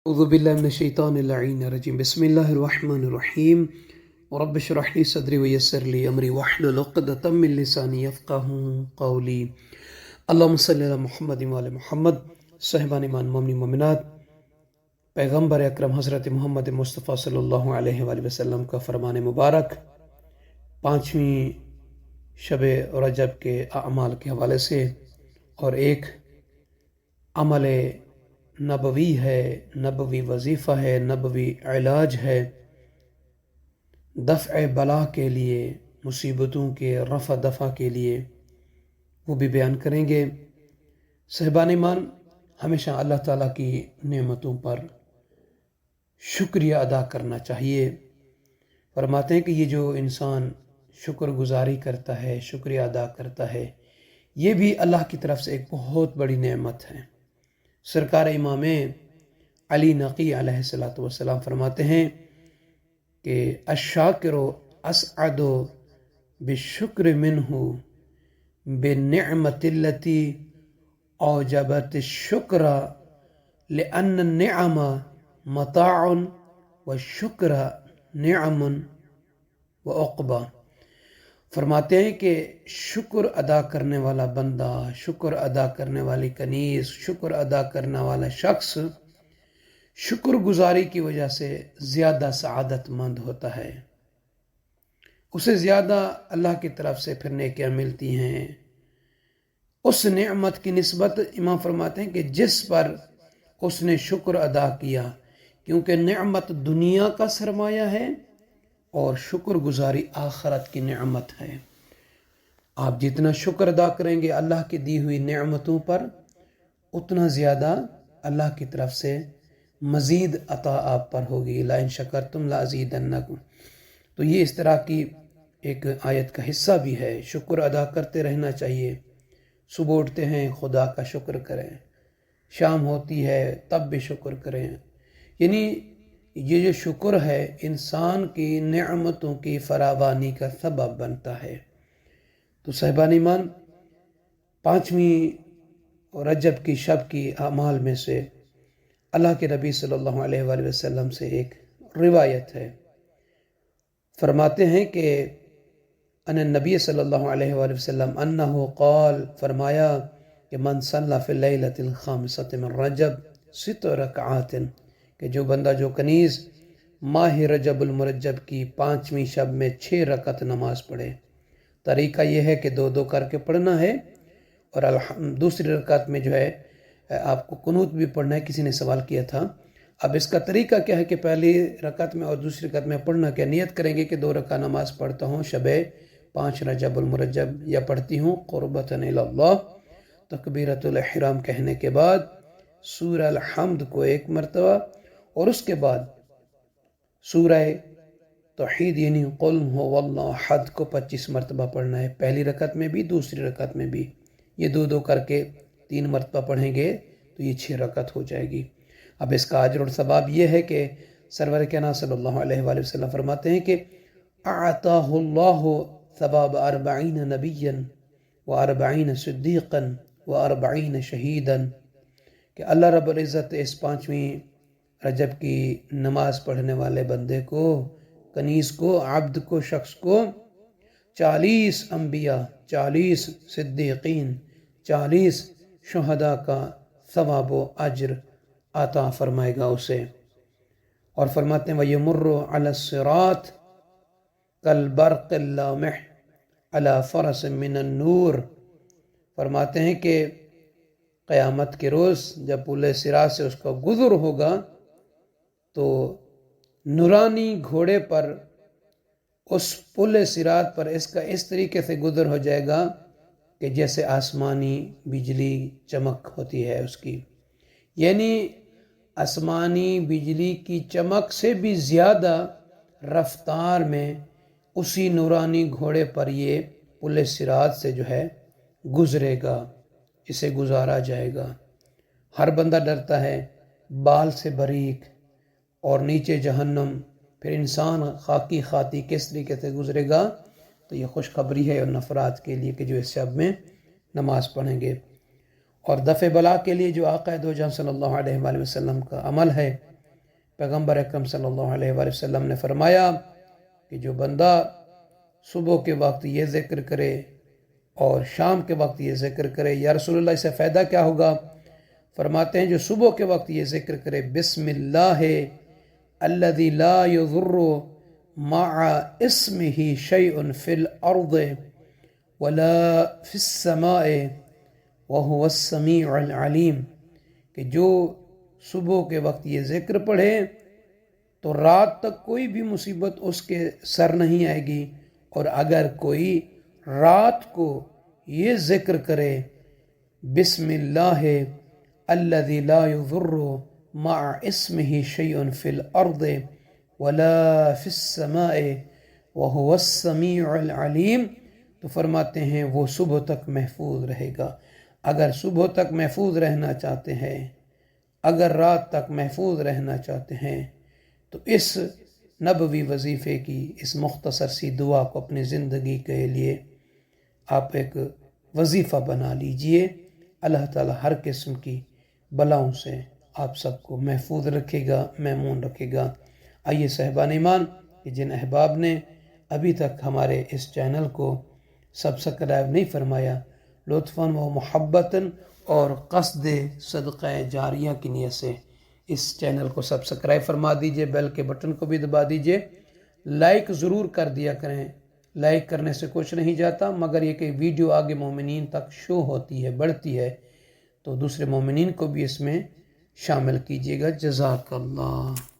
اعوذ باللہ من الشیطان اللعین الرجیم بسم اللہ الرحمن الرحیم رب اشرح لی صدری ویسر لی امری واحلل عقدۃ من لسانی یفقہوا قولی اللہم صلی علی محمد وعلی محمد۔ صاحبان ایمان مومنین مومنات، پیغمبر اکرم حضرت محمد مصطفیٰ صلی اللہ علیہ وآلہ وسلم کا فرمان مبارک 5ویں شب رجب کے اعمال کے حوالے سے، اور ایک عمل نبوی ہے، نبوی وظیفہ ہے، نبوی علاج ہے دفع بلا کے لیے، مصیبتوں کے رفع دفع کے لیے، وہ بھی بیان کریں گے۔ صاحبان ایمان، ہمیشہ اللہ تعالیٰ کی نعمتوں پر شکریہ ادا کرنا چاہیے۔ فرماتے ہیں کہ یہ جو انسان شکر گزاری کرتا ہے، شکریہ ادا کرتا ہے، یہ بھی اللہ کی طرف سے ایک بہت بڑی نعمت ہے۔ سرکار امام علی نقی علیہ السلام فرماتے ہیں کہ الشاکر اسعد بالشکر منہ بالنعمت التي اوجبت الشکر لأن النعم متاع والشکر نعم وعقبہ۔ فرماتے ہیں کہ شکر ادا کرنے والا بندہ، شکر ادا کرنے والی کنیز، شکر ادا کرنے والا شخص شکر گزاری کی وجہ سے زیادہ سعادت مند ہوتا ہے، اسے زیادہ اللہ کی طرف سے پھر نیکیاں ملتی ہیں۔ اس نعمت کی نسبت امام فرماتے ہیں کہ جس پر اس نے شکر ادا کیا، کیونکہ نعمت دنیا کا سرمایہ ہے اور شکر گزاری آخرت کی نعمت ہے۔ آپ جتنا شکر ادا کریں گے اللہ کی دی ہوئی نعمتوں پر، اتنا زیادہ اللہ کی طرف سے مزید عطا آپ پر ہوگی۔ لئن شکرتم لازیدنکم۔ تو یہ اس طرح کی ایک آیت کا حصہ بھی ہے۔ شکر ادا کرتے رہنا چاہیے۔ صبح اٹھتے ہیں خدا کا شکر کریں، شام ہوتی ہے تب بھی شکر کریں۔ یعنی یہ جو شکر ہے انسان کی نعمتوں کی فراوانی کا سبب بنتا ہے۔ تو صاحبان ایمان، 5ویں رجب کی شب کی اعمال میں سے اللہ کے نبی صلی اللہ علیہ وآلہ وسلم سے ایک روایت ہے۔ فرماتے ہیں کہ ان النبی صلی اللہ علیہ وآلہ وسلم انہو قال، فرمایا کہ من صلی فی اللیلۃ الخامسۃ من رجب 6 رکعات، کہ جو بندہ، جو کنیز ماہ رجب المرجب کی 5ویں شب میں 6 رکعت نماز پڑھے۔ طریقہ یہ ہے کہ 2 کر کے پڑھنا ہے، اور دوسری رکعت میں جو ہے آپ کو قنوت بھی پڑھنا ہے۔ کسی نے سوال کیا تھا، اب اس کا طریقہ کیا ہے کہ پہلی رکعت میں اور دوسری رکعت میں پڑھنا کیا؟ نیت کریں گے کہ 2 رکعت نماز پڑھتا ہوں شب 5 رجب المرجب، یا پڑھتی ہوں قربتاً الی اللہ۔ تکبیرۃ الاحرام کہنے کے بعد سورہ الحمد کو 1 مرتبہ، اور اس کے بعد سورہ توحید یعنی قل هو اللہ احد کو 25 مرتبہ پڑھنا ہے، پہلی رکعت میں بھی دوسری رکعت میں بھی۔ یہ 2 کر کے 3 مرتبہ پڑھیں گے تو یہ 6 رکعت ہو جائے گی۔ اب اس کا اجر اور ثواب یہ ہے کہ سرور کائنات صلی اللہ علیہ وآلہ وسلم فرماتے ہیں کہ اعطاہ اللہ ثواب 40 نبیا و40 صدیقا و40 شہیدا، کہ اللہ رب العزت اس 5ویں رجب کی نماز پڑھنے والے بندے کو، کنیز کو، عبد کو، شخص کو 40 انبیاء، 40 صدیقین، 40 شہداء کا ثواب و اجر عطا فرمائے گا اسے۔ اور فرماتے ہیں وَيَمُرُّ عَلَى الصِّرَاطِ كَالْبَرْقِ اللَّامِحِ عَلَى فَرَسٍ مِّنَ النُّورِ۔ فرماتے ہیں کہ قیامت کے روز جب پل صراط سے اس کا گزر ہوگا تو نورانی گھوڑے پر اس پل صراط پر اس کا اس طریقے سے گزر ہو جائے گا کہ جیسے آسمانی بجلی چمک ہوتی ہے اس کی، یعنی آسمانی بجلی کی چمک سے بھی زیادہ رفتار میں اسی نورانی گھوڑے پر یہ پل صراط سے جو ہے گزرے گا، اسے گزارا جائے گا۔ ہر بندہ ڈرتا ہے، بال سے باریک اور نیچے جہنم، پھر انسان خاکی خاتی کس طریقے سے گزرے گا؟ تو یہ خوشخبری ہے ان افراد کے لیے کہ جو اس شب میں نماز پڑھیں گے۔ اور دفع بلا کے لیے جو آقا دو جہاں صلی اللہ علیہ وآلہ وسلم کا عمل ہے پیغمبر اکرم صلی اللہ علیہ وآلہ وسلم نے فرمایا کہ جو بندہ صبح کے وقت یہ ذکر کرے اور شام کے وقت یہ ذکر کرے، یا رسول اللہ اسے فائدہ کیا ہوگا؟ فرماتے ہیں جو صبح کے وقت یہ ذکر کرے، بسم اللہ الذی لا یضر مع اسمہ شیء فی الارض ولا فی السماء وہو السمیع العلیم، کہ جو صبح کے وقت یہ ذکر پڑھے تو رات تک کوئی بھی مصیبت اس کے سر نہیں آئے گی، اور اگر کوئی رات کو یہ ذکر کرے بسم اللہ الذی لا یضر مع اسمہ شیء فی الارض ولا فی السماء وہو السمیع العلیم، تو فرماتے ہیں وہ صبح تک محفوظ رہے گا۔ اگر صبح تک محفوظ رہنا چاہتے ہیں، اگر رات تک محفوظ رہنا چاہتے ہیں، تو اس نبوی وظیفے کی اس مختصر سی دعا کو اپنی زندگی کے لیے آپ ایک وظیفہ بنا لیجئے۔ اللہ تعالی ہر قسم کی بلاؤں سے آپ سب کو محفوظ رکھے گا، محمون رکھے گا۔ آئیے صاحبان ایمان، کہ جن احباب نے ابھی تک ہمارے اس چینل کو سبسکرائب نہیں فرمایا، لطفاً و محبتاً اور قصد صدقہ جاریہ کی نیت سے اس چینل کو سبسکرائب فرما دیجئے، بیل کے بٹن کو بھی دبا دیجئے، لائک ضرور کر دیا کریں۔ لائک کرنے سے کچھ نہیں جاتا، مگر یہ کہ ویڈیو آگے مومنین تک شو ہوتی ہے، بڑھتی ہے، تو دوسرے مومنین کو بھی اس میں شامل کیجئے گا۔ جزاک اللہ۔